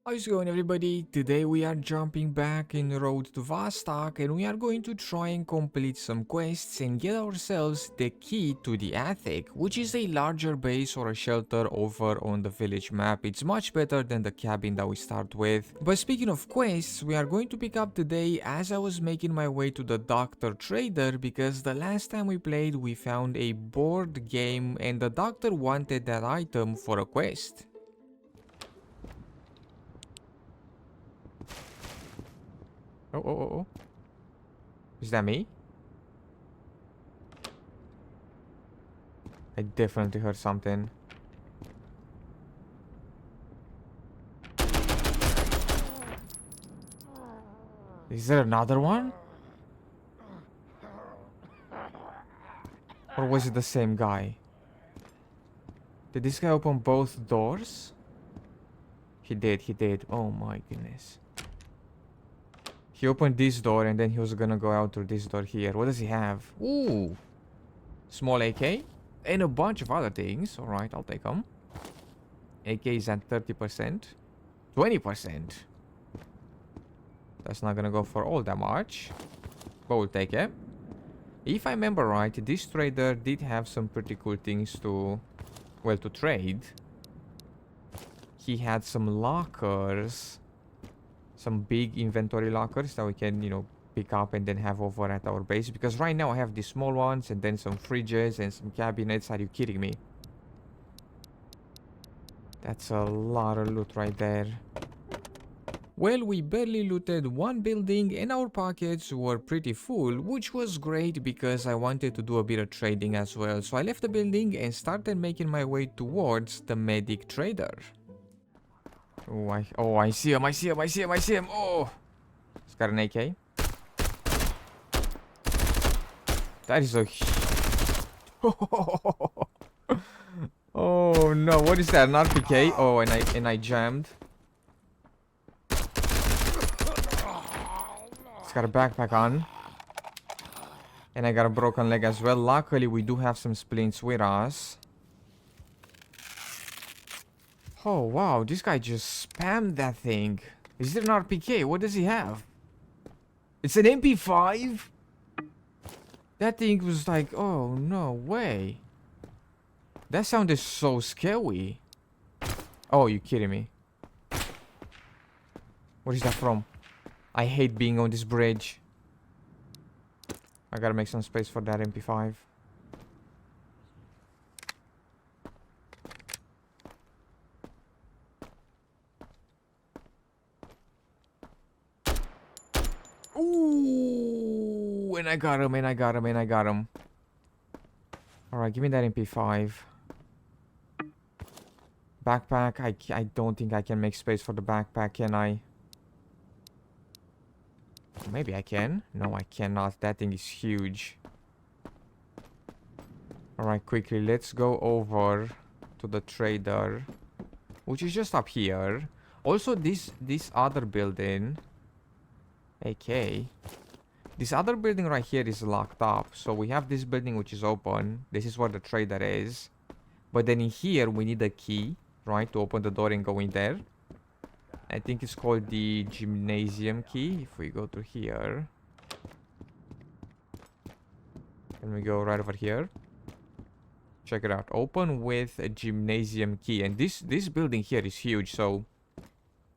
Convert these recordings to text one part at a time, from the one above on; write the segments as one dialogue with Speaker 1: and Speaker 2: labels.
Speaker 1: How's it going, everybody? Today we are jumping back in Road to Vostok and we are going to try and complete some quests and get ourselves the key to the attic, which is a larger base or a shelter over on the village map. It's much better than the cabin that we start with. But speaking of quests, we are going to pick up today as I was making my way to the doctor trader, because the last time we played we found a board game and the doctor wanted that item for a quest. Oh. Is that me? I definitely heard something. Is there another one? Or was it the same guy? Did this guy open both doors? He did. Oh my goodness. He opened this door and then he was gonna go out through this door here. What does he have? Ooh! Small AK. And a bunch of other things. Alright, I'll take them. AK is at 30%. 20%. That's not gonna go for all that much. But we'll take it. If I remember right, this trader did have some pretty cool things to trade. He had some lockers. Some big inventory lockers that we can, pick up and then have over at our base. Because right now I have these small ones and then some fridges and some cabinets. Are you kidding me? That's a lot of loot right there. Well, we barely looted one building and our pockets were pretty full, which was great because I wanted to do a bit of trading as well. So I left the building and started making my way towards the medic trader. Oh, I see him. Oh! He's got an AK. That is a... Oh no, what is that? An RPK? Oh, and I jammed. He's got a backpack on. And I got a broken leg as well. Luckily, we do have some splints with us. Oh wow, this guy just spammed that thing. Is it an RPK? What does he have? It's an MP5? That thing was like, oh no way. That sounded so scary. Oh, you kidding me? What is that from? I hate being on this bridge. I gotta make some space for that MP5. Ooh, and I got him. Alright, give me that MP5. Backpack, I don't think I can make space for the backpack, can I? Maybe I can. No, I cannot. That thing is huge. Alright, quickly, let's go over to the trader, which is just up here. Also, this other building... AK. This other building right here is locked up. So we have this building which is open. This is where the trader is. But then in here we need a key, right, to open the door and go in there. I think it's called the gymnasium key. If we go to here. And we go right over here. Check it out. Open with a gymnasium key. And this building here is huge. So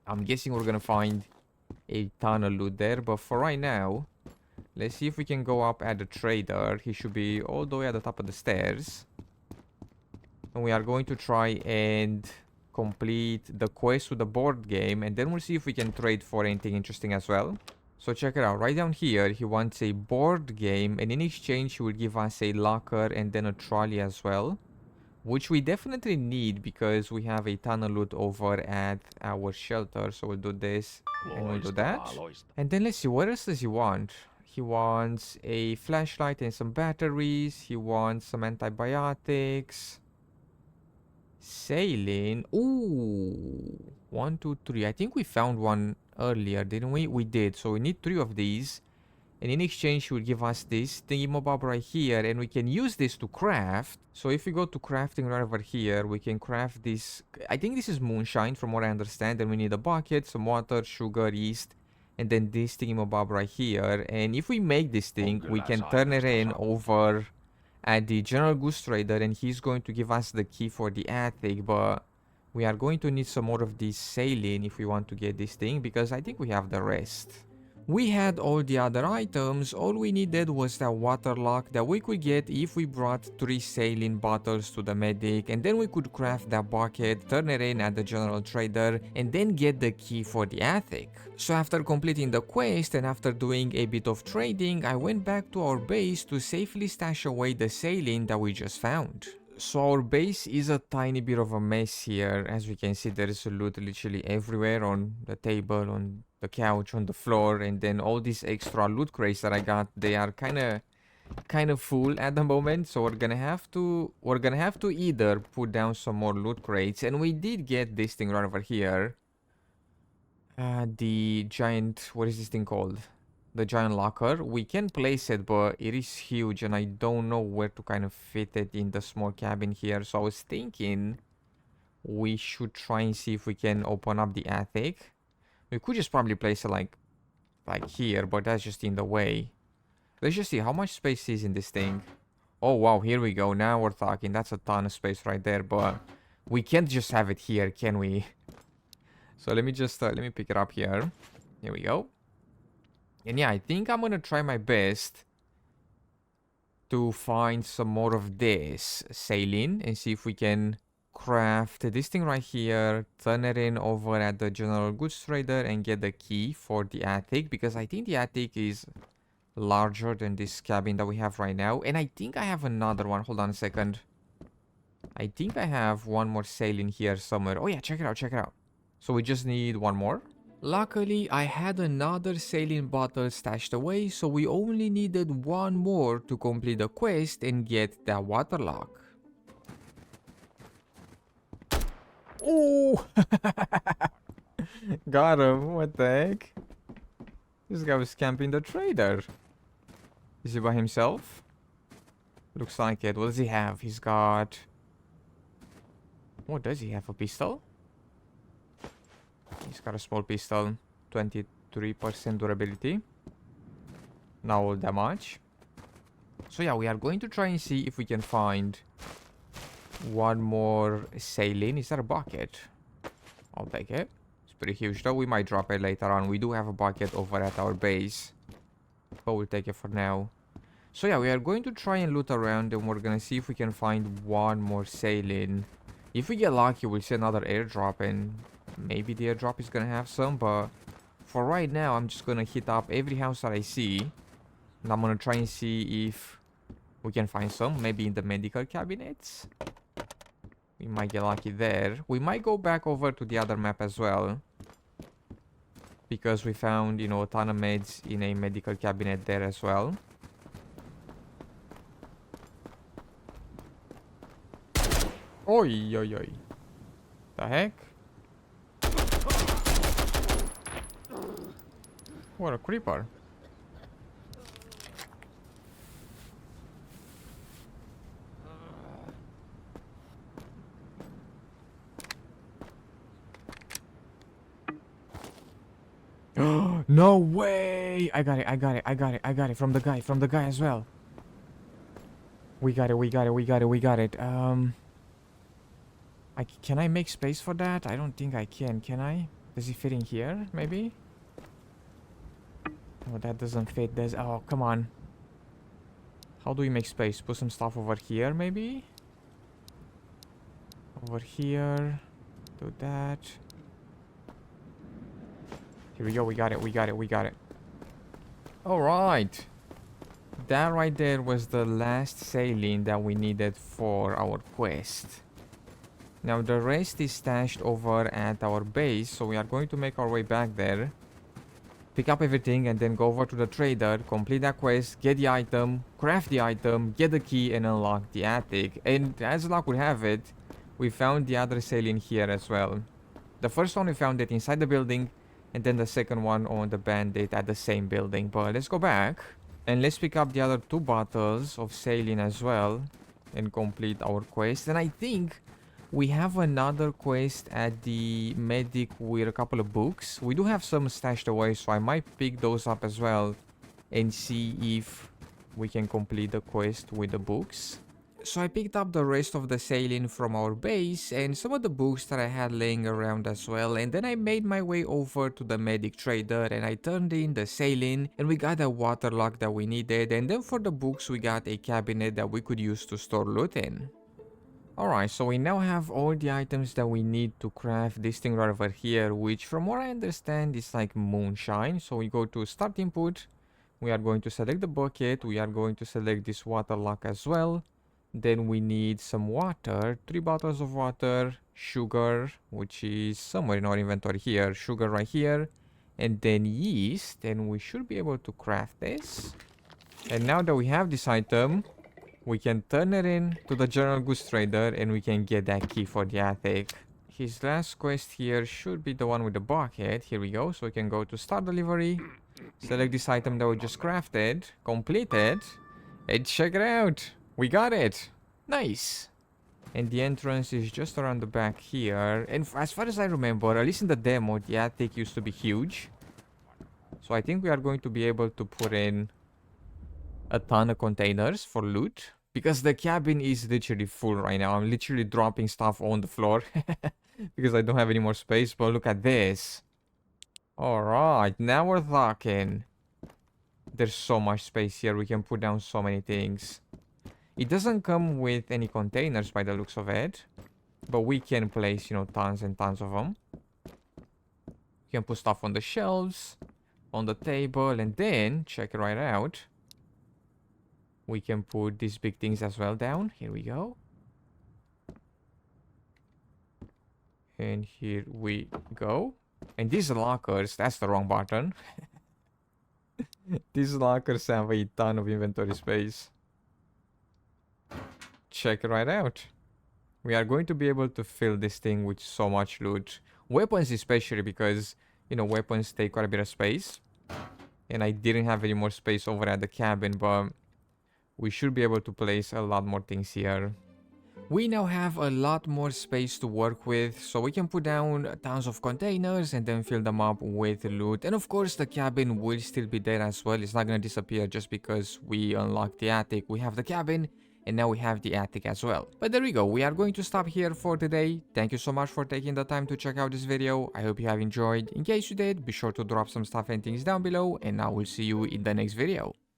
Speaker 1: I'm guessing we're gonna find a ton of loot there, but for right now, let's see if we can go up at the trader. He should be all the way at the top of the stairs. And we are going to try and complete the quest with the board game, and then we'll see if we can trade for anything interesting as well. So check it out. Right down here, he wants a board game, and in exchange, he will give us a locker and then a trolley as well. Which we definitely need because we have a ton of loot over at our shelter. So we'll do this and we'll do that. And then let's see, what else does he want? He wants a flashlight and some batteries. He wants some antibiotics. Saline. Ooh. 1, 2, 3. I think we found one earlier, didn't we? We did. So we need 3 of these. And in exchange, she will give us this thingamabob right here, and we can use this to craft. So if we go to crafting right over here, we can craft this. I think this is moonshine from what I understand. And we need a bucket, some water, sugar, yeast, and then this thingamabob right here. And if we make this thing, we can turn it in over at the general goods trader, and he's going to give us the key for the attic. But we are going to need some more of this saline if we want to get this thing, because I think we have the rest. We had all the other items. All we needed was that water lock that we could get if we brought 3 saline bottles to the medic, and then we could craft that bucket, turn it in at the general trader, and then get the key for the attic. So after completing the quest and after doing a bit of trading, I went back to our base to safely stash away the saline that we just found. So our base is a tiny bit of a mess here. As we can see, there is loot literally everywhere, on the table, on the couch, on the floor, and then all these extra loot crates that I got, they are kind of full at the moment. So we're gonna have to either put down some more loot crates, and we did get this thing right over here. The giant, what is this thing called? The giant locker. We can place it, but it is huge and I don't know where to kind of fit it in the small cabin here. So I was thinking we should try and see if we can open up the attic. We could just probably place it like here, but that's just in the way. Let's just see how much space is in this thing. Oh wow, here we go. Now we're talking. That's a ton of space right there, but we can't just have it here, can we? So let me just let me pick it up here. Here we go. And yeah, I think I'm gonna try my best to find some more of this saline and see if we can craft this thing right here, turn it in over at the general goods trader, and get the key for the attic, because I think the attic is larger than this cabin that we have right now. And I think I have another one. Hold on a second. I think I have one more saline here somewhere. Oh yeah, check it out, check it out. So we just need one more. Luckily, I had another saline bottle stashed away, so we only needed one more to complete the quest and get that water lock. Oh! Got him, what the heck? This guy was camping the trader. Is he by himself? Looks like it. What does he have? He's got... What does he have? A pistol? He's got a small pistol, 23% durability. Not all that much. So yeah, we are going to try and see if we can find one more saline. Is that a bucket? I'll take it. It's pretty huge though. We might drop it later on. We do have a bucket over at our base, but we'll take it for now. So yeah, we are going to try and loot around, and we're gonna see if we can find one more saline. If we get lucky, we'll see another airdrop, and maybe the airdrop is gonna have some, but for right now, I'm just gonna hit up every house that I see, and I'm gonna try and see if we can find some, maybe in the medical cabinets. We might get lucky there. We might go back over to the other map as well, because we found, you know, a ton of meds in a medical cabinet there as well. Oi, oi, oi. The heck? What a creeper. No way! I got it from the guy as well. We got it. Can I make space for that? I don't think I can I? Does it fit in here, maybe? Oh, that doesn't fit. Oh, come on. How do we make space? Put some stuff over here, maybe? Over here. Do that. Here we go. We got it. Alright. That right there was the last saline that we needed for our quest. Now the rest is stashed over at our base, so we are going to make our way back there, pick up everything, and then go over to the trader, complete that quest, get the item, craft the item, get the key, and unlock the attic. And as luck would have it, we found the other saline here as well. The first one we found it inside the building, and then the second one on the bandit at the same building. But let's go back. And let's pick up the other 2 bottles of saline as well and complete our quest. And I think we have another quest at the medic with a couple of books. We do have some stashed away, so I might pick those up as well and see if we can complete the quest with the books. So I picked up the rest of the saline from our base and some of the books that I had laying around as well, and then I made my way over to the medic trader and I turned in the saline and we got a water lock that we needed, and then for the books we got a cabinet that we could use to store loot in. Alright, so we now have all the items that we need to craft this thing right over here, which from what I understand is like moonshine. So we go to start input, we are going to select the bucket, we are going to select this water lock as well. Then we need some water, 3 bottles of water, sugar, which is somewhere in our inventory here, sugar right here, and then yeast, and we should be able to craft this. And now that we have this item, we can turn it in to the general goods trader and we can get that key for the attic. His last quest here should be the one with the bucket. Here we go. So we can go to start delivery, select this item that we just crafted, complete it, and check it out. We got it! Nice! And the entrance is just around the back here. And as far as I remember, at least in the demo, the attic used to be huge. So I think we are going to be able to put in a ton of containers for loot. Because the cabin is literally full right now. I'm literally dropping stuff on the floor. Because I don't have any more space. But look at this. Alright, now we're talking. There's so much space here. We can put down so many things. It doesn't come with any containers by the looks of it, but we can place, you know, tons and tons of them. You can put stuff on the shelves, on the table, and then, check it right out, we can put these big things as well down. Here we go. And here we go. And these lockers, that's the wrong button. These lockers have a ton of inventory space. Check it right out. We are going to be able to fill this thing with so much loot. Weapons especially, because, you know, weapons take quite a bit of space. And I didn't have any more space over at the cabin, but we should be able to place a lot more things here. We now have a lot more space to work with, so we can put down tons of containers and then fill them up with loot. And of course the cabin will still be there as well. It's not gonna disappear just because we unlocked the attic. We have the cabin, and now we have the attic as well. But there we go, we are going to stop here for today. Thank you so much for taking the time to check out this video. I hope you have enjoyed. In case you did, be sure to drop some stuff and things down below, and I will see you in the next video.